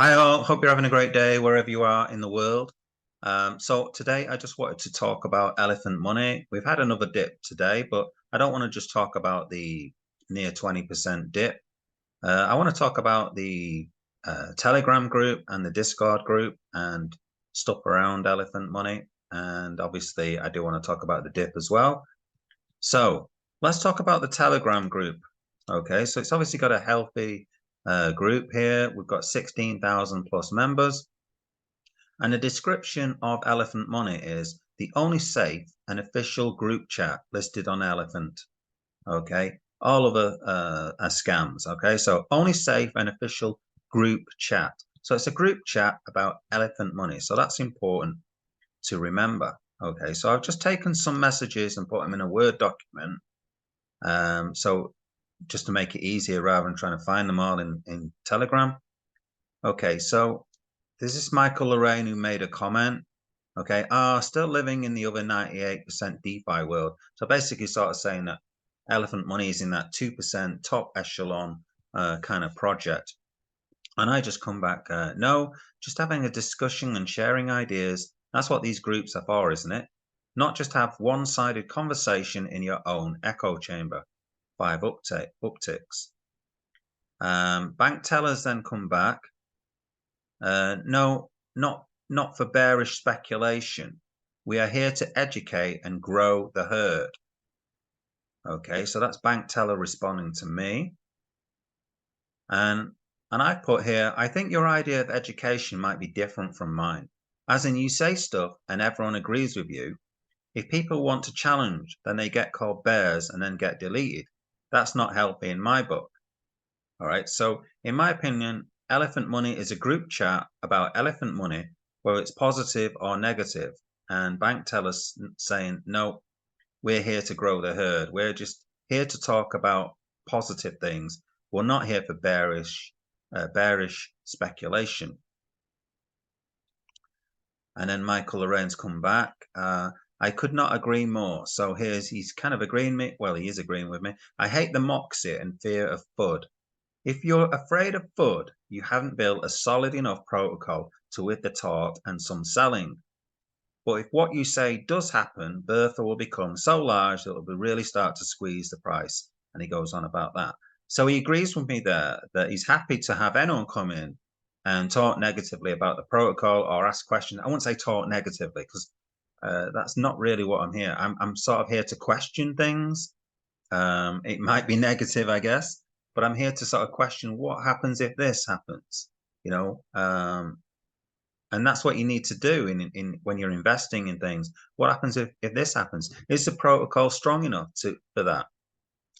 Hi all, hope you're having a great day wherever you are in the world. So today I just wanted to talk about elephant money. We've had another dip today, but I don't want to just talk about the near 20% dip. I want to talk about the Telegram group and the Discord group and stuff around elephant money. And obviously I do want to talk about the dip as well. So let's talk about the Telegram group. Okay, so it's obviously got a healthy group here. We've got 16,000 plus members. And the description of Elephant Money is the only safe and official group chat listed on Elephant. Okay, all other are scams. Okay, so only safe and official group chat. So it's a group chat about Elephant Money. So that's important to remember. Okay, so I've just taken some messages and put them in a Word document. So just to make it easier rather than trying to find them all in Telegram. Okay, so this is Michael Lorraine who made a comment. Okay, still living in the other 98% DeFi world. So basically sort of saying that elephant money is in that 2% top echelon kind of project. And I just come back, no, just having a discussion and sharing ideas. That's what these groups are for, isn't it? Not just have one-sided conversation in your own echo chamber. 5 upticks. Bank tellers then come back. No, not for bearish speculation. We are here to educate and grow the herd. Okay, so that's bank teller responding to me. And I put here, I think your idea of education might be different from mine. As in, you say stuff and everyone agrees with you. If people want to challenge, then they get called bears and then get deleted. That's not healthy in my book. All right. So, in my opinion, Elephant Money is a group chat about elephant money, whether it's positive or negative. And bank tellers saying, no, we're here to grow the herd. We're just here to talk about positive things. We're not here for bearish speculation. And then Michael Lorraine's come back. I could not agree more. So he's kind of agreeing me. Well, he is agreeing with me. I hate the moxie and fear of FUD. If you're afraid of FUD, you haven't built a solid enough protocol to with the taught and some selling. But if what you say does happen, Bertha will become so large that it will really start to squeeze the price. And he goes on about that. So he agrees with me there that he's happy to have anyone come in and talk negatively about the protocol or ask questions. I wouldn't say talk negatively because that's not really what I'm here. I'm sort of here to question things. It might be negative, I guess, but I'm here to sort of question what happens if this happens, you know. And that's what you need to do in when you're investing in things. What happens if this happens? Is the protocol strong enough for that?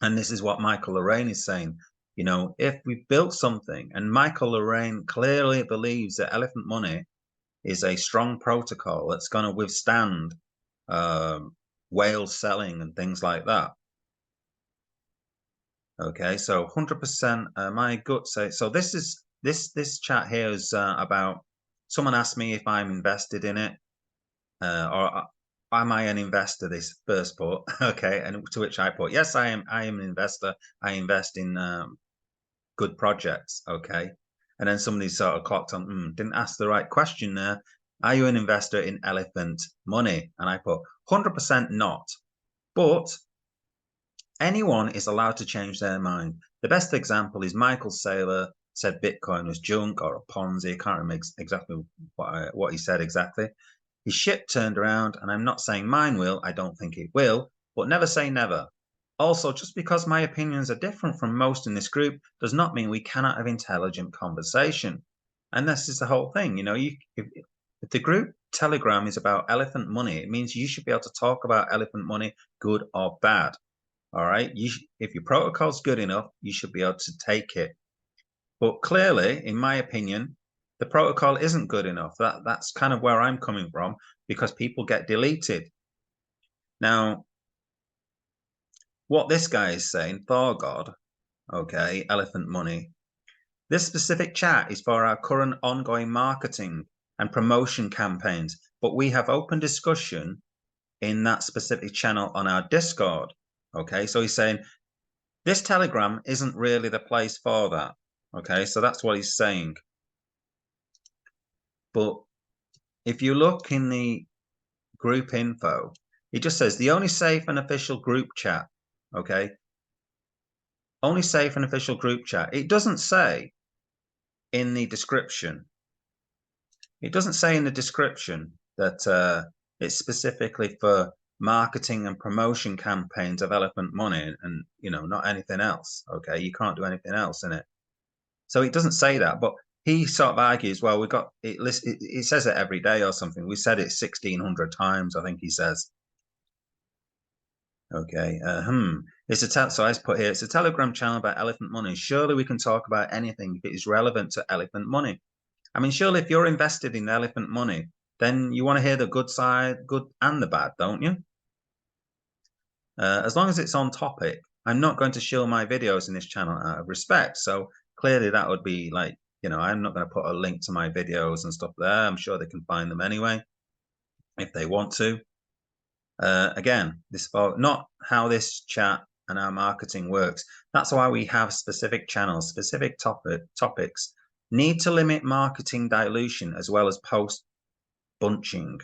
And this is what Michael Lorraine is saying. You know, if we built something, and Michael Lorraine clearly believes that Elephant Money is a strong protocol that's going to withstand whale selling and things like that. Okay, so 100%. My gut says so. This chat here is about someone asked me if I'm invested in it, or am I an investor? This first put, okay, and to which I put, yes, I am. I am an investor. I invest in good projects. Okay, and then somebody sort of clocked on, didn't ask the right question there. Are you an investor in Elephant Money? And I put 100% not, but anyone is allowed to change their mind. The best example is Michael Saylor said Bitcoin was junk or a Ponzi. I can't remember exactly what he said exactly. His ship turned around, and I'm not saying mine will. I don't think it will, but never say never. Also, just because my opinions are different from most in this group does not mean we cannot have intelligent conversation. And this is the whole thing. You know, if the group Telegram is about elephant money, it means you should be able to talk about elephant money, good or bad. All right. If your protocol's good enough, you should be able to take it. But clearly, in my opinion, the protocol isn't good enough. That's kind of where I'm coming from because people get deleted. Now, what this guy is saying, Thor God, okay, Elephant Money. This specific chat is for our current ongoing marketing and promotion campaigns, but we have open discussion in that specific channel on our Discord. Okay, so he's saying this Telegram isn't really the place for that. Okay, so that's what he's saying. But if you look in the group info, it just says the only safe and official group chat. Okay. Only safe and official group chat. It doesn't say in the description. It doesn't say in the description that it's specifically for marketing and promotion campaigns of Elephant Money and, you know, not anything else. Okay. You can't do anything else in it. So it doesn't say that, but he sort of argues, well, we got it. It says it every day or something. We said it 1,600 times, I think he says. Okay. It's a so I put here. It's a Telegram channel about Elephant Money. Surely we can talk about anything if it is relevant to Elephant Money. I mean, surely if you're invested in Elephant Money, then you want to hear the good side, good and the bad, don't you? As long as it's on topic. I'm not going to shill my videos in this channel out of respect. So clearly that would be like, you know, I'm not going to put a link to my videos and stuff there. I'm sure they can find them anyway if they want to. Again, this about not how this chat and our marketing works. That's why we have specific channels, specific topics. Need to limit marketing dilution as well as post bunching.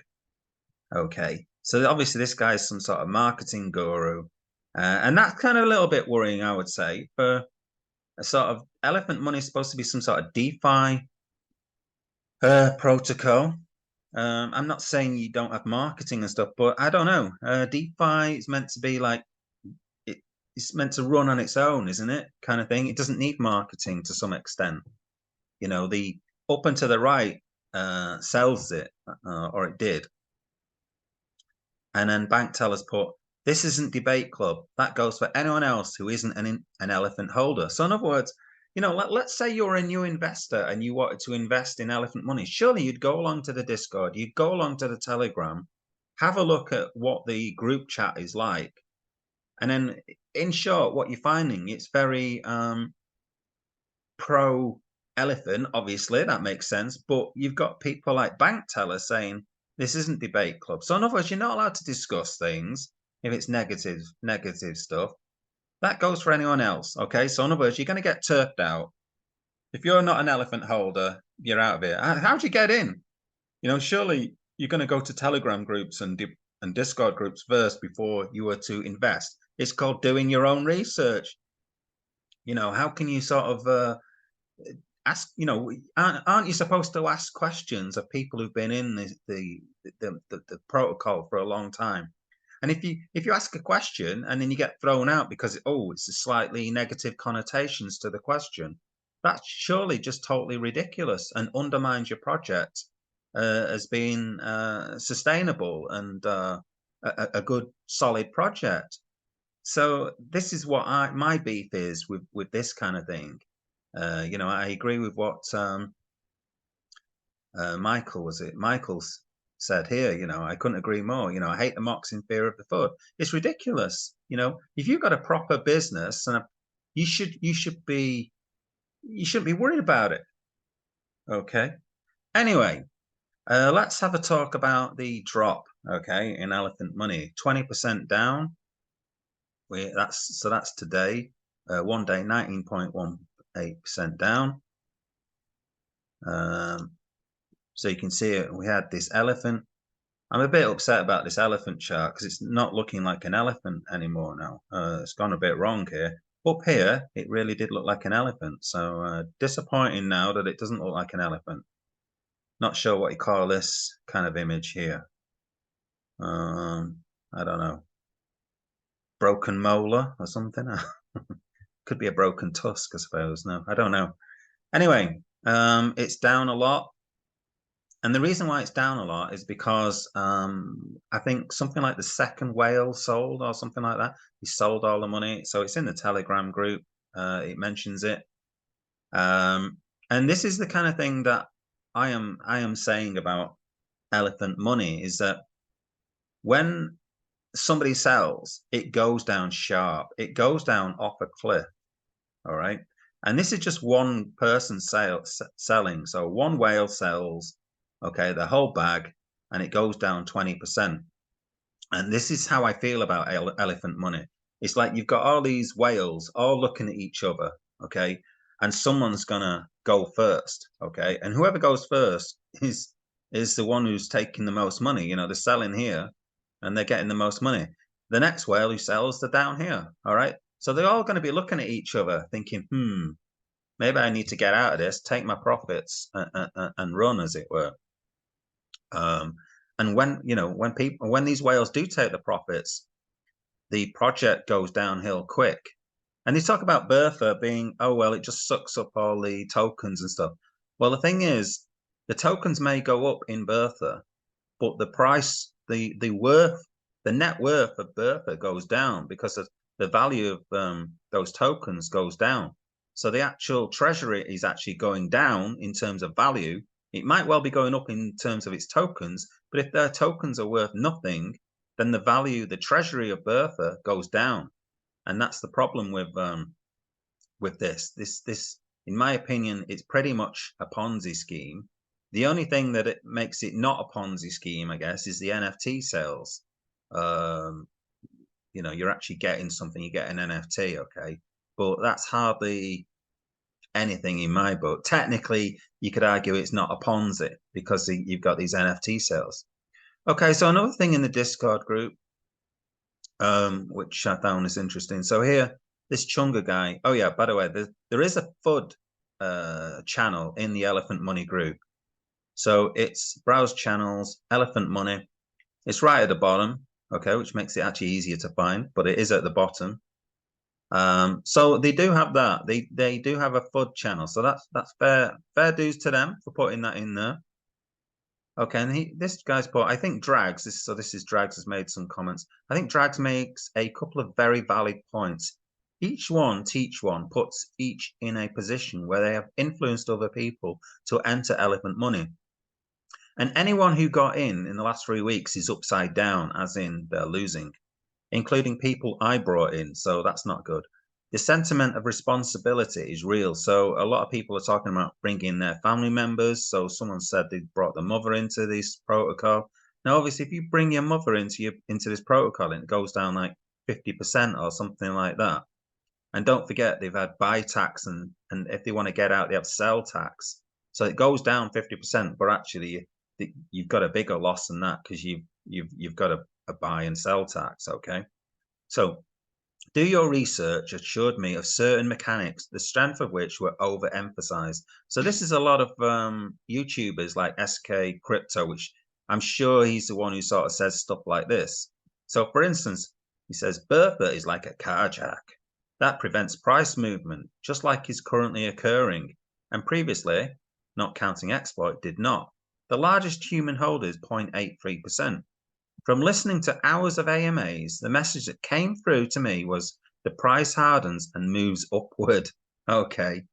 Okay, so obviously this guy is some sort of marketing guru, and that's kind of a little bit worrying, I would say. For a sort of Elephant Money is supposed to be some sort of DeFi protocol. I'm not saying you don't have marketing and stuff, but I don't know. DeFi is meant to be like it's meant to run on its own, isn't it? Kind of thing. It doesn't need marketing to some extent. You know, the up and to the right sells it, or it did. And then bank tellers put, this isn't debate club. That goes for anyone else who isn't an elephant holder. So in other words, you know, let's say you're a new investor and you wanted to invest in Elephant Money. Surely you'd go along to the Discord, you'd go along to the Telegram, have a look at what the group chat is like. And then in short, what you're finding, it's very pro elephant, obviously, that makes sense. But you've got people like bank tellers saying, this isn't debate club. So in other words, you're not allowed to discuss things if it's negative stuff. That goes for anyone else. Okay. So in other words, you're going to get turfed out. If you're not an elephant holder, you're out of it. How'd you get in? You know, surely you're going to go to Telegram groups and Discord groups first before you were to invest. It's called doing your own research. You know, how can you sort of ask, you know, aren't you supposed to ask questions of people who've been in the protocol for a long time? And if you ask a question and then you get thrown out because it's a slightly negative connotations to the question, that's surely just totally ridiculous and undermines your project as being sustainable and a good solid project. So this is what my beef is with this kind of thing. You know, I agree with what Michael's said here. You know, I couldn't agree more. You know, I hate the mocks in fear of the FUD. It's ridiculous. You know, if you've got a proper business and you shouldn't be worried about it. Okay. Anyway, let's have a talk about the drop. Okay, in Elephant Money, 20% down. That's today. One day, 19.18% down. So you can see it. We had this elephant. I'm a bit upset about this elephant chart because it's not looking like an elephant anymore now. It's gone a bit wrong here. Up here, it really did look like an elephant. So disappointing now that it doesn't look like an elephant. Not sure what you call this kind of image here. I don't know. Broken molar or something. Could be a broken tusk, I suppose. No, I don't know. Anyway, it's down a lot. And the reason why it's down a lot is because I think something like the second whale sold or something like that. He sold all the money. So it's in the Telegram group. It mentions it. And this is the kind of thing that I am saying about Elephant Money is that when somebody sells, it goes down sharp. It goes down off a cliff. All right. And this is just one person selling. So one whale sells, okay, the whole bag, and it goes down 20%. And this is how I feel about Elephant Money. It's like you've got all these whales all looking at each other, okay, and someone's gonna go first, okay, and whoever goes first is is the one who's taking the most money. You know, they're selling here and they're getting the most money. The next whale who sells, they're down here. All right. So they're all going to be looking at each other thinking, maybe I need to get out of this, take my profits and run, as it were. And when these whales do take the profits, the project goes downhill quick. And they talk about Bertha being, oh, well, it just sucks up all the tokens and stuff. Well, the thing is, the tokens may go up in Bertha, but the price, the net worth of Bertha goes down because of the value of those tokens goes down. So the actual treasury is actually going down in terms of value. It might well be going up in terms of its tokens, but if their tokens are worth nothing, then the value, the treasury of Bertha goes down. And that's the problem with this. This, in my opinion, it's pretty much a Ponzi scheme. The only thing that it makes it not a Ponzi scheme, I guess, is the NFT sales. You know, you're actually getting something, you get an NFT, okay? But that's hardly anything in my book. Technically, you could argue it's not a Ponzi because you've got these NFT sales. Okay, so another thing in the Discord group, which I found is interesting. So here, this Chunga guy. Oh yeah, by the way, there is a FUD channel in the Elephant Money group. So it's browse channels, Elephant Money. It's right at the bottom, okay, which makes it actually easier to find, but it is at the bottom. So they do have that. They do have a FUD channel, so that's fair dues to them for putting that in there. Okay, and this guy's put, I think Drags, this is Drags has made some comments. I think Drags makes a couple of very valid points. Each one, teach one, puts each in a position where they have influenced other people to enter Elephant Money. And anyone who got in the last 3 weeks is upside down, as in they're losing, including people I brought in. So that's not good. The sentiment of responsibility is real. So a lot of people are talking about bringing their family members. So someone said they brought the mother into this protocol. Now, obviously, if you bring your mother into this protocol and it goes down like 50% or something like that, and don't forget they've had buy tax and if they want to get out, they have sell tax. So it goes down 50%, but actually you've got a bigger loss than that because you've got a buy and sell tax. Okay, so do your research assured me of certain mechanics, the strength of which were overemphasized. So this is a lot of YouTubers like SK Crypto, which I'm sure he's the one who sort of says stuff like this. So for instance, he says, Bertha is like a carjack. That prevents price movement, just like is currently occurring. And previously, not counting exploit, did not. The largest human holder is 0.83%. From listening to hours of AMAs, the message that came through to me was the price hardens and moves upward. Okay.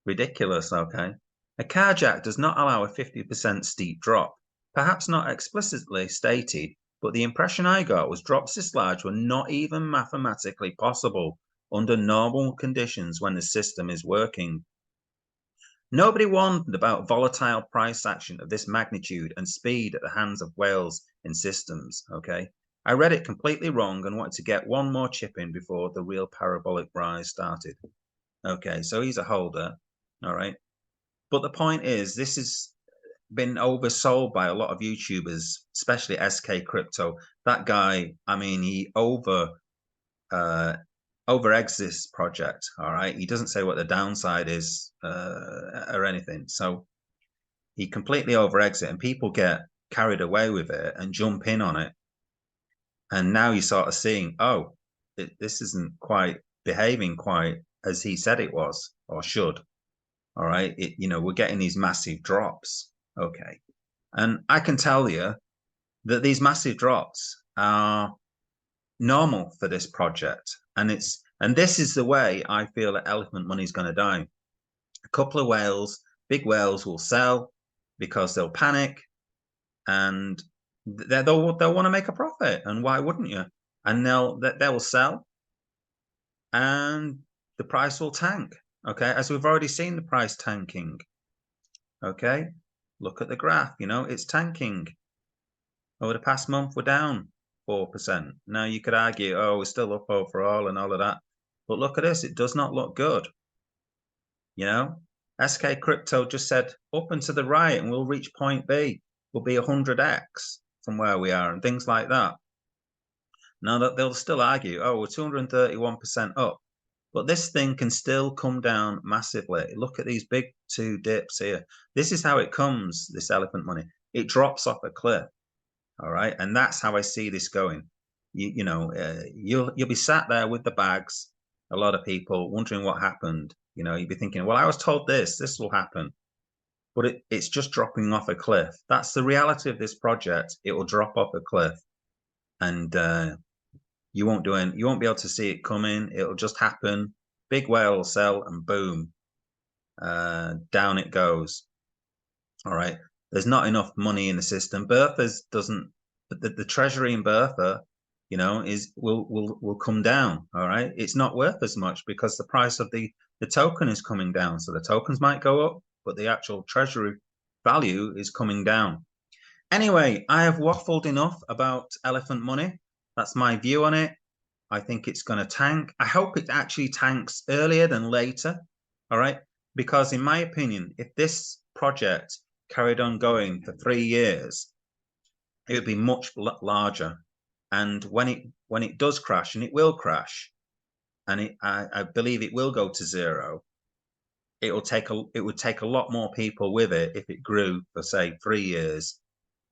Ridiculous, okay. A carjack does not allow a 50% steep drop. Perhaps not explicitly stated, but the impression I got was drops this large were not even mathematically possible under normal conditions when the system is working. Nobody warned about volatile price action of this magnitude and speed at the hands of whales in systems, okay? I read it completely wrong and wanted to get one more chip in before the real parabolic rise started. Okay, so he's a holder, all right? But the point is, this has been oversold by a lot of YouTubers, especially SK Crypto. That guy, I mean, he over-eggs this project, all right? He doesn't say what the downside is or anything. So he completely over-eggs it and people get carried away with it and jump in on it. And now you're sort of seeing, oh, this isn't quite behaving quite as he said it was or should. All right. We're getting these massive drops. Okay. And I can tell you that these massive drops are normal for this project. And this is the way I feel that Elephant Money is going to die. A couple of whales, big whales will sell because they'll panic and they'll want to make a profit. And why wouldn't you? And they will sell and the price will tank. Okay, as we've already seen the price tanking. Okay, look at the graph, it's tanking. Over the past month, we're down 4%. Now you could argue, oh, we're still up overall and all of that. But look at this, it does not look good. SK Crypto just said up and to the right and we'll reach point B. will be 100x from where we are and things like that. Now that they'll still argue, oh, we're 231% up, but this thing can still come down massively. Look at these big two dips here. This is how it comes, this elephant money. It drops off a cliff. All right. And that's how I see this going. You'll be sat there with the bags, a lot of people wondering what happened. You'd be thinking, well, I was told this will happen. But it's just dropping off a cliff. That's the reality of this project. It will drop off a cliff. And you won't be able to see it coming. It'll just happen. Big whale will sell and boom, down it goes. All right. There's not enough money in the system. Bertha's doesn't. The treasury in Bertha, will come down. All right. It's not worth as much because the price of the token is coming down. So the tokens might go up, but the actual treasury value is coming down. Anyway, I have waffled enough about elephant money. That's my view on it. I think it's going to tank. I hope it actually tanks earlier than later. All right. Because in my opinion, if this project carried on going for 3 years, it would be much larger. And when it does crash, and it will crash, and I believe it will go to zero, it would take a lot more people with it if it grew for say 3 years.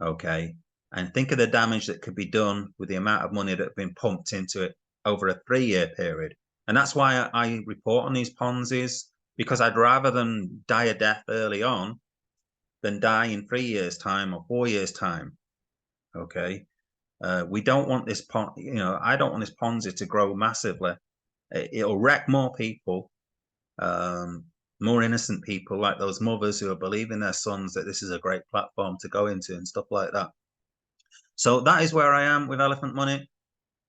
Okay. And think of the damage that could be done with the amount of money that have been pumped into it over a 3-year period. And that's why I report on these Ponzi's, because I'd rather them die a death early on than die in 3 years' time or 4 years' time. Okay. We don't want this, I don't want this Ponzi to grow massively. It'll wreck more people, more innocent people like those mothers who are believing their sons that this is a great platform to go into and stuff like that. So that is where I am with elephant money.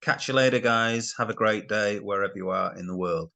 Catch you later, guys. Have a great day wherever you are in the world.